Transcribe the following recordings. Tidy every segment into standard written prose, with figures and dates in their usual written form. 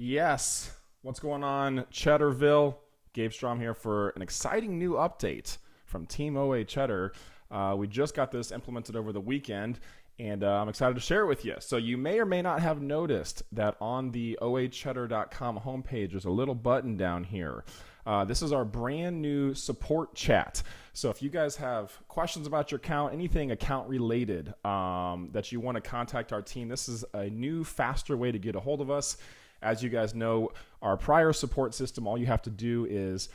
Yes. What's going on, Cheddarville? Gabe Strom here for an exciting new update from Team OA Cheddar. We just got this implemented over the weekend, and I'm excited to share it with you. So you may or may not have noticed that on the oacheddar.com homepage, there's a little button down here. This is our brand new support chat. So if you guys have questions about your account, anything account related that you want to contact our team, this is a new, faster way to get a hold of us. As you guys know, our prior support system, all you have to do is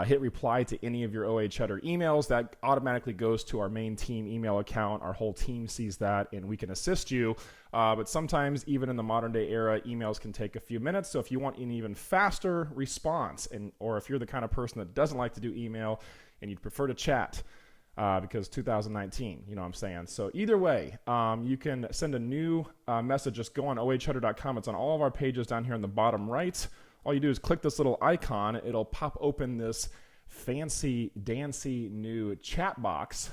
hit reply to any of your OA Cheddar emails. That automatically goes to our main team email account. Our whole team sees that, and we can assist you. But sometimes, even in the modern day era, emails can take a few minutes. So if you want an even faster response, or if you're the kind of person that doesn't like to do email and you'd prefer to chat, because 2019, you know what I'm saying? So either way, you can send a new message. Just go on oacheddar.com. It's on all of our pages down here in the bottom right. All you do is click this little icon. It'll pop open this fancy, dancy new chat box,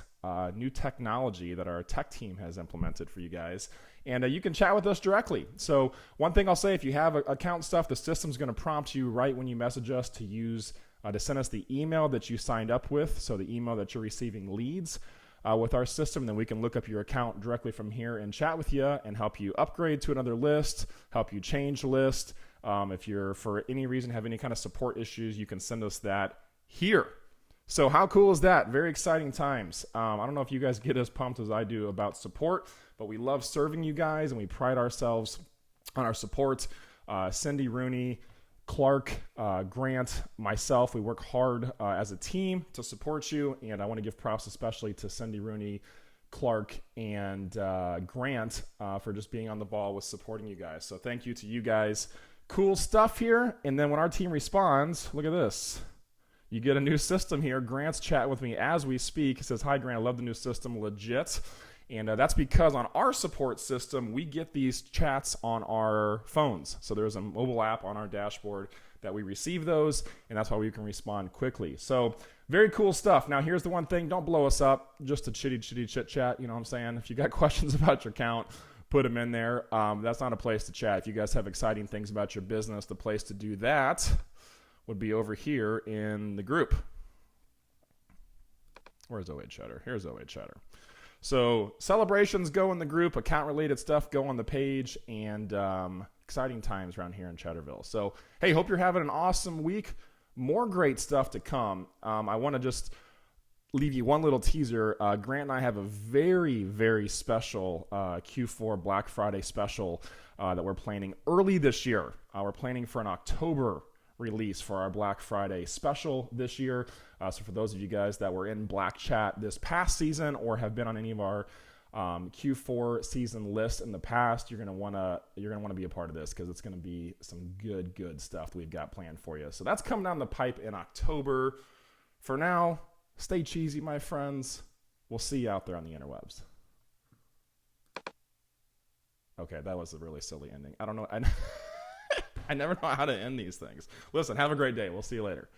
new technology that our tech team has implemented for you guys. And you can chat with us directly. So one thing I'll say, if you have account stuff, the system's going to prompt you right when you message us to use to send us the email that you signed up with, so the email that you're receiving leads with our system. Then we can look up your account directly from here and chat with you and help you upgrade to another list, help you change the list. If you're, for any reason, have any kind of support issues, you can send us that here. So how cool is that? Very exciting times. I don't know if you guys get as pumped as I do about support, but we love serving you guys, and we pride ourselves on our support. Cindy Rooney, Clark, Grant, myself, we work hard as a team to support you, and I want to give props especially to Cindy Rooney, Clark, and Grant for just being on the ball with supporting you guys. So thank you to you guys. Cool stuff here. And then when our team responds, look at this. You get a new system here. Grant's chatting with me as we speak. He says, "Hi, Grant, I love the new system, legit." And that's because on our support system, we get these chats on our phones. So there's a mobile app on our dashboard that we receive those, and that's why we can respond quickly. So very cool stuff. Now, here's the one thing. Don't blow us up. Just a chitty chit chat. You know what I'm saying? If you got questions about your account, put them in there. That's not a place to chat. If you guys have exciting things about your business, the place to do that would be over here in the group. Where's OA Cheddar? Here's OA Cheddar. So celebrations go in the group, account-related stuff go on the page, and exciting times around here in Cheddarville. So, hey, hope you're having an awesome week. More great stuff to come. I want to just leave you one little teaser. Grant and I have a very, very special Q4 Black Friday special that we're planning early this year. We're planning for an October release for our Black Friday special this year. So for those of you guys that were in Black Chat this past season or have been on any of our Q4 season lists in the past, you're gonna wanna be a part of this, because it's gonna be some good stuff that we've got planned for you. So that's coming down the pipe in October. For now, stay cheesy, my friends. We'll see you out there on the interwebs. Okay, that was a really silly ending. I don't know. I never know how to end these things. Listen, have a great day. We'll see you later.